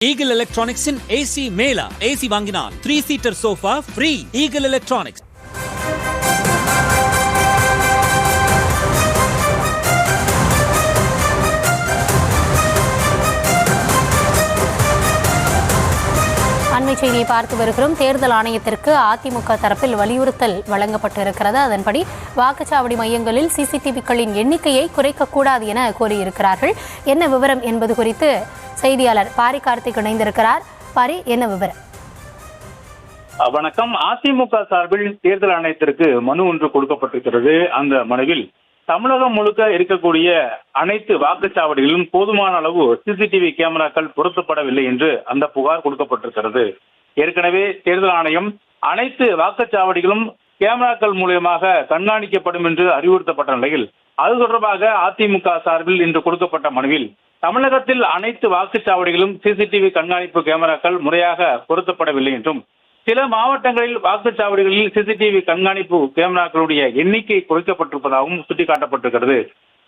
Eagle Electronics in AC Mela. AC வாங்கினால் 3-seater sofa free. Eagle Electronics. அண்மை செய்தியை பார்த்து வருகிறோம். தேர்தல் ஆணையத்திற்கு அதிமுக தரப்பில் வலியுறுத்தல் வழங்கப்பட்டிருக்கிறது. அதன்படி வாக்குச்சாவடி மையங்களில் சிசிடிவிக்களின் எண்ணிக்கையை குறைக்கக்கூடாது என கோரியிருக்கிறார்கள். என்ன விவரம் என்பது குறித்து செய்தியாளர் பாரி கார்த்திக் இணைந்திருக்கிறார். பாரி, என்ன விவரம்? வணக்கம். அதிமுக சார்பில் தேர்தல் ஆணையத்திற்கு மனு ஒன்று கொடுக்கப்பட்டிருக்கிறது. அந்த மனுவில் தமிழகம் முழுக்க இருக்கக்கூடிய அனைத்து வாக்குச்சாவடிகளிலும் போதுமான அளவு சிசிடிவி கேமராக்கள் பொருத்தப்படவில்லை என்று அந்த புகார் கொடுக்கப்பட்டிருக்கிறது. ஏற்கனவே தேர்தல் ஆணையம் அனைத்து வாக்குச்சாவடிகளும் கேமராக்கள் மூலமாக கண்காணிக்கப்படும் என்று அறிவுறுத்தப்பட்ட நிலையில் அது தொடர்பாக அதிமுக சார்பில் இன்று கொடுக்கப்பட்ட மனுவில் தமிழகத்தில் அனைத்து வாக்குச்சாவடிகளும் சிசிடிவி கண்காணிப்பு கேமராக்கள் முறையாக பொருத்தப்படவில்லை என்றும் சில மாவட்டங்களில் வாக்குச்சாவடிகளில் சிசிடிவி கண்காணிப்பு கேமராக்களுடைய எண்ணிக்கை குறைக்கப்பட்டிருப்பதாகவும் சுட்டிக்காட்டப்பட்டிருக்கிறது.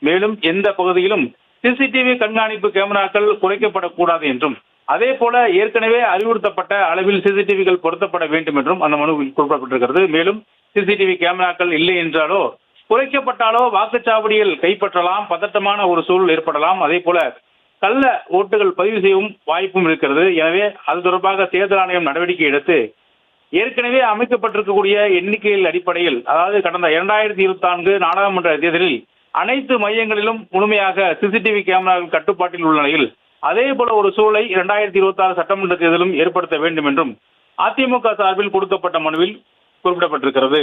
மேலும் எந்த பகுதியிலும் சிசிடிவி கண்காணிப்பு கேமராக்கள் குறைக்கப்படக்கூடாது என்றும் அதே போல ஏற்கனவே அறிவுறுத்தப்பட்ட அளவில் சிசிடிவிகள் பொருத்தப்பட வேண்டும் என்றும் அந்த மனுவில் குறிப்பிடப்பட்டிருக்கிறது. மேலும் சிசிடிவி கேமராக்கள் இல்லை என்றாலோ குறைக்கப்பட்டாலோ வாக்குச்சாவடியில் கைப்பற்றலாம், பதட்டமான ஒரு சூழல் ஏற்படலாம். அதே போல கள்ள ஓட்டுகள் பதிவு செய்யவும் வாய்ப்பும் இருக்கிறது. எனவே அது தொடர்பாக தேர்தல் ஆணையம் நடவடிக்கை எடுத்து ஏற்கனவே அமைக்கப்பட்டிருக்கக்கூடிய எண்ணிக்கையில் அடிப்படையில், அதாவது கடந்த 2024 நாடாளுமன்ற தேர்தலில் அனைத்து மையங்களிலும் முழுமையாக சிசிடிவி கேமராக்கள் கட்டுப்பாட்டில் உள்ள நிலையில் அதே போல ஒரு சூழலை 2026 சட்டமன்ற தேர்தலும் ஏற்படுத்த வேண்டும் என்றும் அதிமுக சார்பில் கொடுக்கப்பட்ட மனுவில் குறிப்பிடப்பட்டிருக்கிறது.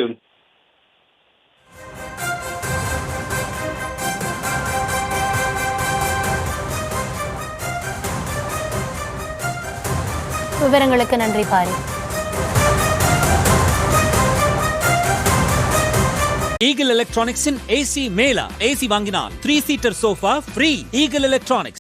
விவரங்களுக்கு நன்றி Pari. Eagle Electronics in AC Mela. AC வாங்கினால் 3-seater sofa free. Eagle Electronics.